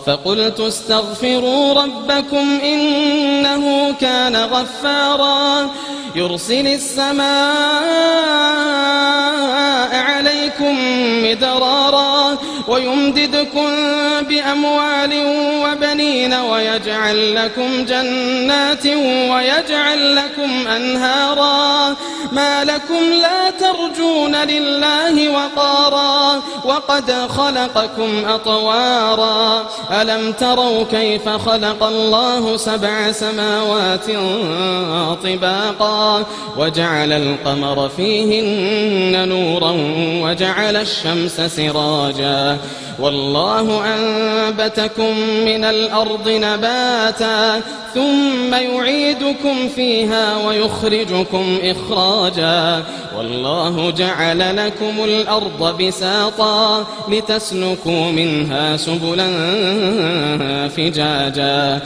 فقلت استغفروا ربكم إنه كان غفارا يرسل السماء عليكم مدرارا ويمددكم بأموال وبنين ويجعل لكم جنات ويجعل لكم أنهارا ما لكم لا ترجون لله وقارا وقد خلقكم أطوارا ألم تروا كيف خلق الله 7 سماوات طباقا وجعل القمر فيهن نورا وجعل الشمس سراجا والله أنبتكم من الأرض نباتا ثم يعيدكم فيها ويخرجكم إخراجا والله جعل لكم الأرض بساطا لتسلكوا منها سبلا فجاجا